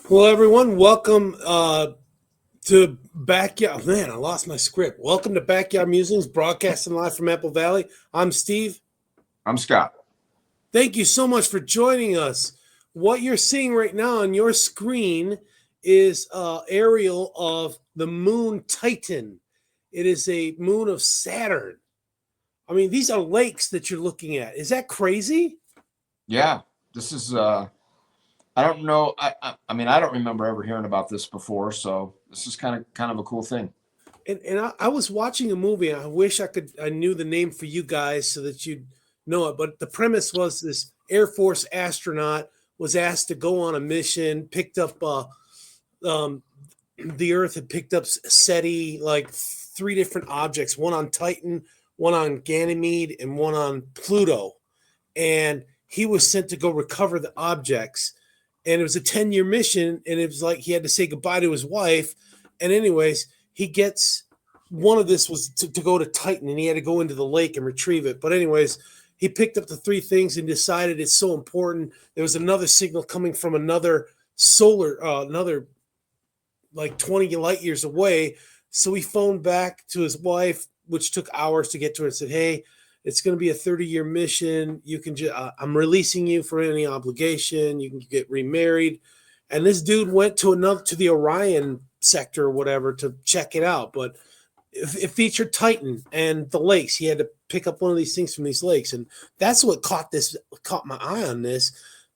Well, everyone, welcome to Backyard. Man, I lost my script. Welcome to Backyard Musings, broadcasting live from Apple Valley. I'm Steve. I'm Scott. Thank you so much for joining us. What you're seeing right now on your screen is aerial of the moon Titan. It is a moon of Saturn. I mean, these are lakes that you're looking at. Is that crazy? Yeah, this is. I don't know. I mean, I don't remember ever hearing about this before. So this is kind of a cool thing. And I was watching a movie. And I knew the name for you guys so that you'd know it. But the premise was this Air Force astronaut was asked to go on a mission, picked up um, the Earth had picked up SETI, like three different objects, one on Titan, one on Ganymede, and one on Pluto. And he was sent to go recover the objects. And it was a 10-year mission, and it was like he had to say goodbye to his wife. And anyways, he gets one of this was to go to Titan, and he had to go into the lake and retrieve it. But anyways, he picked up the three things and decided it's so important. There was another signal coming from another another like 20 light years away. So he phoned back to his wife, which took hours to get to her, and said, "Hey, it's going to be a 30-year mission. You can I'm releasing you for any obligation. You can get remarried." And this dude went to the Orion sector or whatever to check it out. But it featured Titan and the lakes. He had to pick up one of these things from these lakes. And that's what caught my eye on this.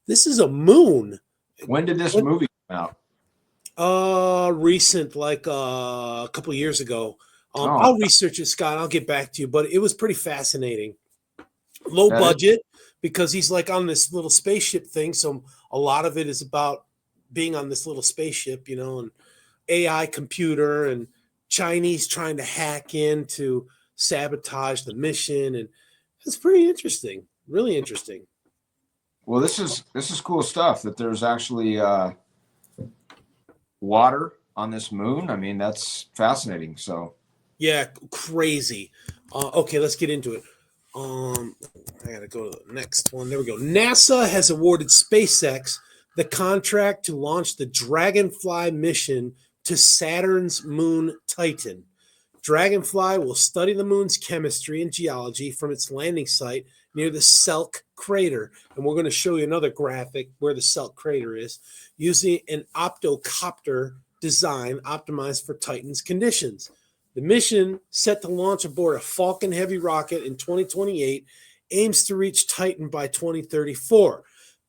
This is a moon. When did this movie come out? Recent, like a couple of years ago. Oh, I'll research it, Scott. I'll get back to you, but it was pretty fascinating. Low that is- budget because he's like on this little spaceship thing, so a lot of it is about being on this little spaceship, and AI computer and Chinese trying to hack in to sabotage the mission, and it's pretty interesting, really interesting. well, this is cool stuff. That there's actually water on this moon. I mean, that's fascinating. So Yeah, crazy. Okay, let's get into it. I gotta go to the next one. There we go. NASA has awarded SpaceX the contract to launch the Dragonfly mission to Saturn's moon Titan. Dragonfly will study the moon's chemistry and geology from its landing site near the Selk crater. And we're going to show you another graphic where the Selk crater is using an optocopter design optimized for Titan's conditions. The mission, set to launch aboard a Falcon Heavy rocket in 2028, aims to reach Titan by 2034.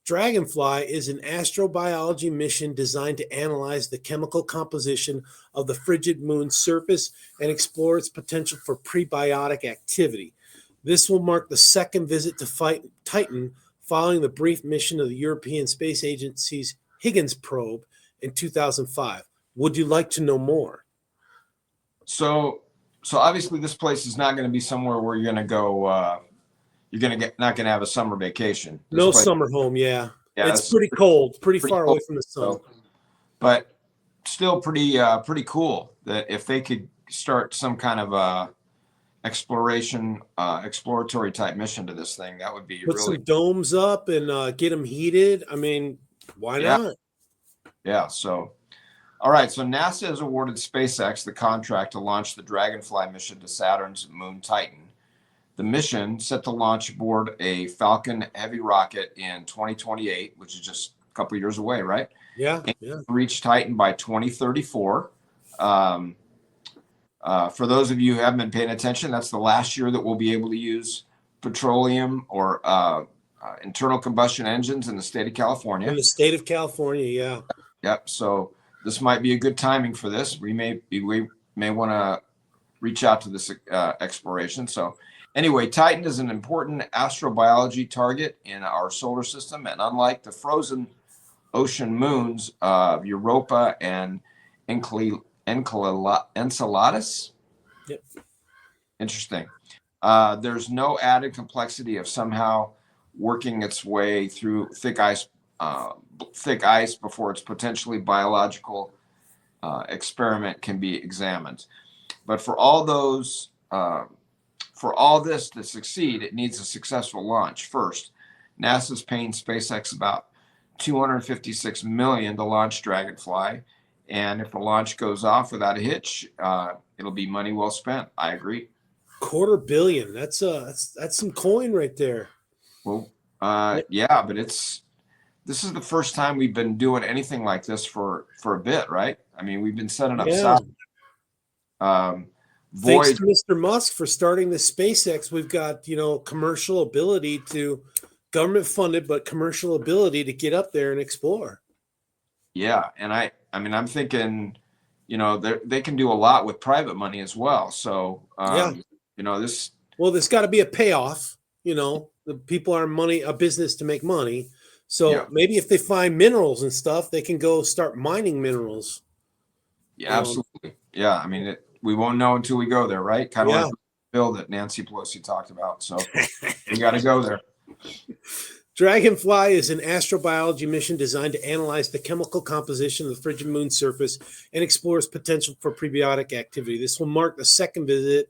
Dragonfly is an astrobiology mission designed to analyze the chemical composition of the frigid moon's surface and explore its potential for prebiotic activity. This will mark the second visit to Titan following the brief mission of the European Space Agency's Huygens probe in 2005. Would you like to know more? so obviously this place is not going to be somewhere where you're going to go. You're going to get not going to have a summer vacation. No summer home, yeah. Yeah, It's pretty cold, pretty far away cold. from the sun. But still pretty cool that if they could start some kind of exploratory type mission to this thing, that would be Put really some domes up and get them heated. I mean, why not? Yeah. So, all right. So NASA has awarded SpaceX the contract to launch the Dragonfly mission to Saturn's moon Titan. The mission, set to launch aboard a Falcon Heavy rocket in 2028, which is just a couple of years away, right? Yeah. Reach Titan by 2034. For those of you who haven't been paying attention, that's the last year that we'll be able to use petroleum or internal combustion engines in the state of California. In the state of California, yeah. Yep. So this might be a good timing for this. We may want to reach out to this exploration. So anyway, Titan is an important astrobiology target in our solar system, and unlike the frozen ocean moons of Europa and Enceladus, Yep. Interesting. There's no added complexity of somehow working its way through thick ice before its potentially biological experiment can be examined. But for all this to succeed, it needs a successful launch. First, NASA's paying SpaceX about $256 million to launch Dragonfly. And if the launch goes off without a hitch, it'll be money well spent. I agree. $250 million. That's some coin right there. Well, yeah, but this is the first time we've been doing anything like this for a bit, right? I mean, we've been sending up Saturn. Thanks to Mr. Musk for starting the SpaceX. We've got, commercial ability to, government funded, but commercial ability to get up there and explore. Yeah. And I mean, I'm thinking, they can do a lot with private money as well. So, there's got to be a payoff. The people are a business to make money. So maybe if they find minerals and stuff, they can go start mining minerals. Yeah, absolutely. Yeah. I mean, we won't know until we go there, right? Kind of like the bill that Nancy Pelosi talked about. So we got to go there. Dragonfly is an astrobiology mission designed to analyze the chemical composition of the frigid moon's surface and explores potential for prebiotic activity. This will mark the second visit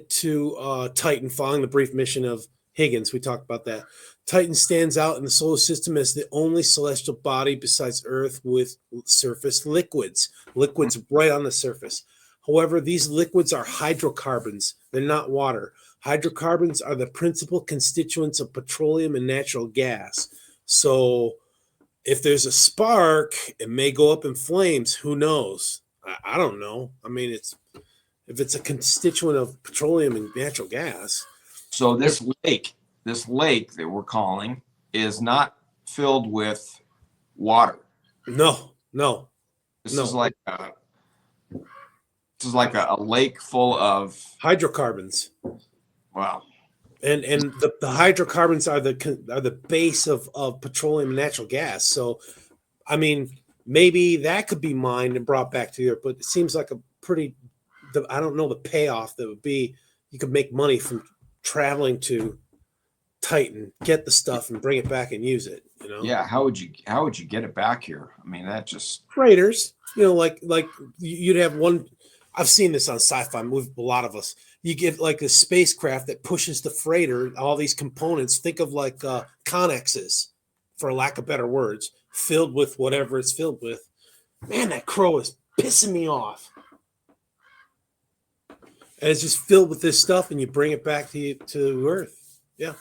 to Titan following the brief mission of Huygens. We talked about that. Titan stands out in the solar system as the only celestial body besides Earth with surface liquids right on the surface. However, these liquids are hydrocarbons. They're not water. Hydrocarbons are the principal constituents of petroleum and natural gas. So if there's a spark, it may go up in flames. Who knows? I don't know. I mean, if it's a constituent of petroleum and natural gas. So this lake that we're calling is not filled with water. No. This is like a lake full of hydrocarbons. Wow. And the hydrocarbons are the base of petroleum and natural gas. So, I mean, maybe that could be mined and brought back to the Earth, but it seems like I don't know the payoff that would be. You could make money from traveling to Titan, get the stuff and bring it back and use it. Yeah. How would you get it back here? I mean, that just freighters. Like you'd have one. I've seen this on sci-fi movies. A lot of us. You get like a spacecraft that pushes the freighter. All these components. Think of like connexes, for lack of better words, filled with whatever it's filled with. Man, that crow is pissing me off. And it's just filled with this stuff, and you bring it back to Earth. Yeah.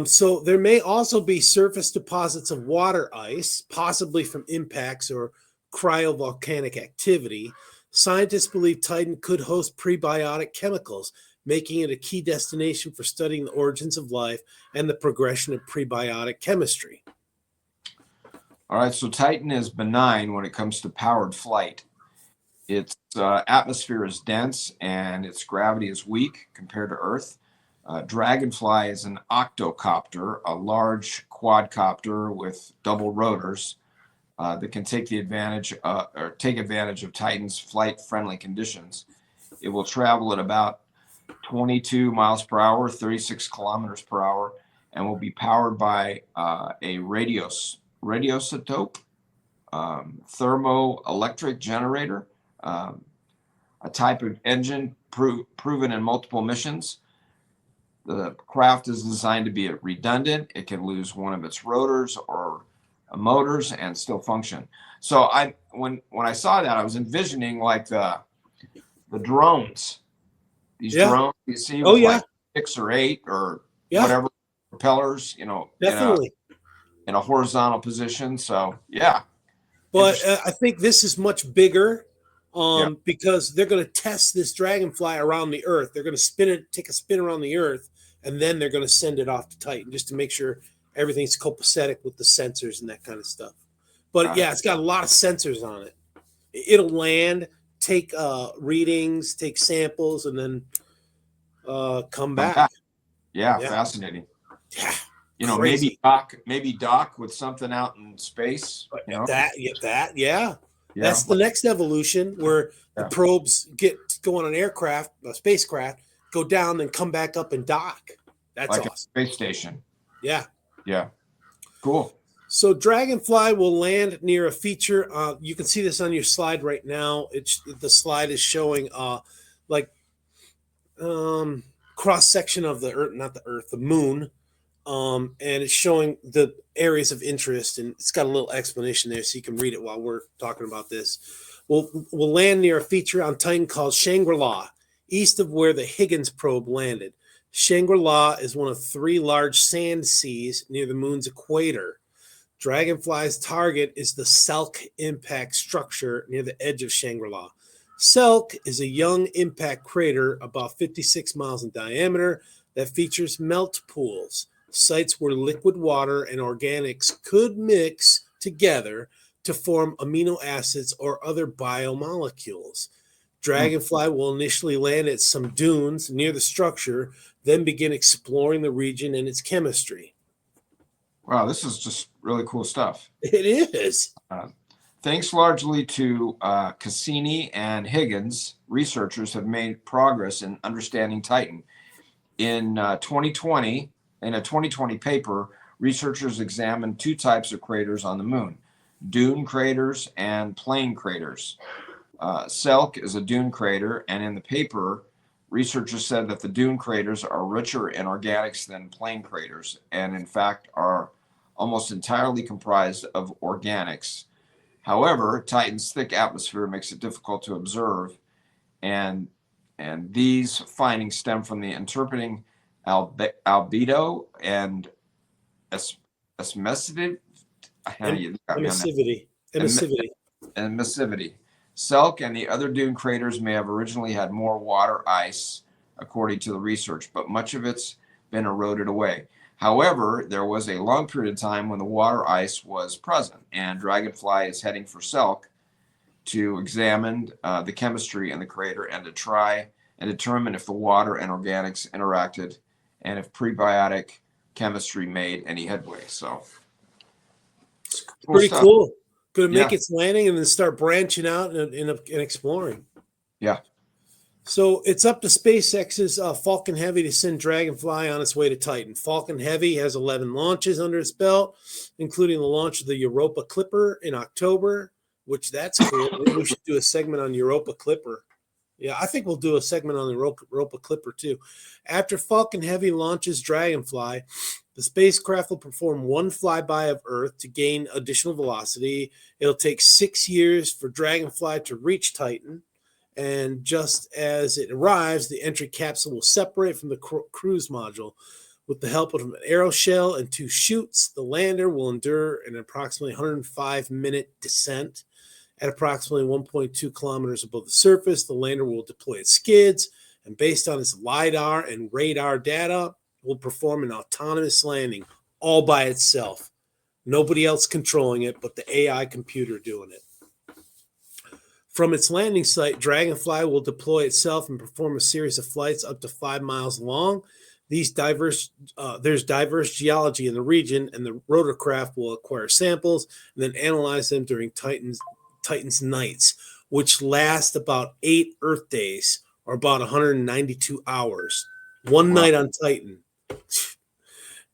So there may also be surface deposits of water ice, possibly from impacts or cryovolcanic activity. Scientists believe Titan could host prebiotic chemicals, making it a key destination for studying the origins of life and the progression of prebiotic chemistry. All right, so Titan is benign when it comes to powered flight. Its atmosphere is dense and its gravity is weak compared to Earth. Dragonfly is an octocopter, a large quadcopter with double rotors that can take advantage of Titan's flight-friendly conditions. It will travel at about 22 miles per hour, 36 kilometers per hour, and will be powered by a radioisotope thermoelectric generator, a type of engine proven in multiple missions. The craft is designed to be redundant. It can lose one of its rotors or motors and still function. So when I saw that, I was envisioning like the drones. These drones you see with like 6 or 8 or whatever propellers, definitely in a horizontal position. So yeah. But I think this is much bigger because they're going to test this Dragonfly around the Earth. They're going to take a spin around the Earth, and then they're going to send it off to Titan just to make sure everything's copacetic with the sensors and that kind of stuff. But it's got a lot of sensors on it. It'll land, take readings, take samples, and then come back. Yeah, fascinating. Yeah. Crazy. maybe dock with something out in space. That's the next evolution where the probes go on a spacecraft, go down, then come back up and dock. That's like awesome. A space station. Yeah. Yeah. Cool. So Dragonfly will land near a feature. You can see this on your slide right now. The slide is showing cross section of the Earth, not the Earth, the Moon, and it's showing the areas of interest, and it's got a little explanation there, so you can read it while we're talking about this. We'll land near a feature on Titan called Shangri-La, east of where the Huygens probe landed. Shangri-La is one of 3 large sand seas near the moon's equator. Dragonfly's target is the Selk impact structure near the edge of Shangri-La. Selk is a young impact crater about 56 miles in diameter that features melt pools, sites where liquid water and organics could mix together to form amino acids or other biomolecules. Dragonfly will initially land at some dunes near the structure, then begin exploring the region and its chemistry. Wow, this is just really cool stuff. It is. Thanks largely to Cassini and Huygens, researchers have made progress in understanding Titan. In 2020, in a 2020 paper, researchers examined 2 types of craters on the moon, dune craters and plain craters. Selk is a dune crater, and in the paper, researchers said that the dune craters are richer in organics than plain craters, and in fact are almost entirely comprised of organics. However, Titan's thick atmosphere makes it difficult to observe, and these findings stem from the interpreting albedo and emissivity. Emissivity. Selk and the other dune craters may have originally had more water ice, according to the research, but much of it's been eroded away. However, there was a long period of time when the water ice was present, and Dragonfly is heading for Selk to examine the chemistry in the crater and to try and determine if the water and organics interacted and if prebiotic chemistry made any headway. So, pretty cool. Going to make its landing and then start branching out and exploring. Yeah. So it's up to SpaceX's Falcon Heavy to send Dragonfly on its way to Titan. Falcon Heavy has 11 launches under its belt, including the launch of the Europa Clipper in October, which that's cool. Maybe we should do a segment on Europa Clipper. Yeah, I think we'll do a segment on the Europa Clipper too. After Falcon Heavy launches Dragonfly, the spacecraft will perform 1 flyby of Earth to gain additional velocity. It'll take 6 years for Dragonfly to reach Titan. And just as it arrives, the entry capsule will separate from the cruise module. With the help of an aeroshell and 2 chutes, the lander will endure an approximately 105-minute descent. At approximately 1.2 kilometers above the surface, the lander will deploy its skids, and based on its LiDAR and radar data, will perform an autonomous landing all by itself. Nobody else controlling it but the AI computer doing it. From its landing site, Dragonfly will deploy itself and perform a series of flights up to 5 miles long. There's diverse geology in the region, and the rotorcraft will acquire samples and then analyze them during Titan's nights, which last about 8 Earth days, or about 192 hours. One night on Titan.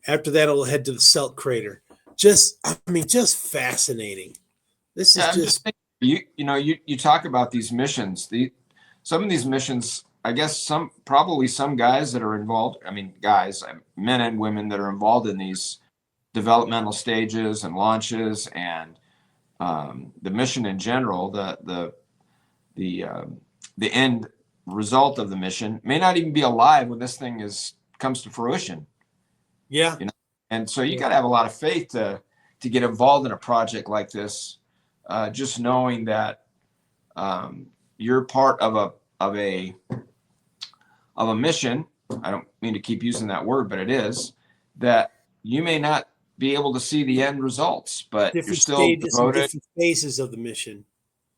After that, it'll head to the Selk crater. Just fascinating. This is just you talk about these missions. Some of these missions, I guess some guys that are involved. I mean, men and women that are involved in these developmental stages and launches and the mission in general, the end result of the mission may not even be alive when this thing comes to fruition. Yeah. And so you got to have a lot of faith to get involved in a project like this. Just knowing that you're part of a mission. I don't mean to keep using that word, but it is that you may not be able to see the end results, but you're still devoted. Different phases of the mission.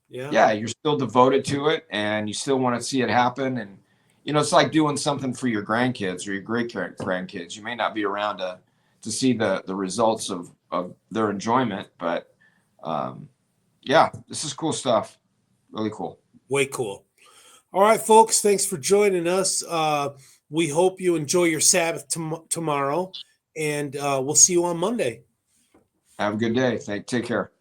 Yeah, you're still devoted to it, and you still want to see it happen. And it's like doing something for your grandkids or your great grandkids. You may not be around to see the results of their enjoyment, but this is cool stuff. Really cool. Way cool. All right, folks, thanks for joining us. We hope you enjoy your Sabbath tomorrow, and we'll see you on Monday. Have a good day. Take care.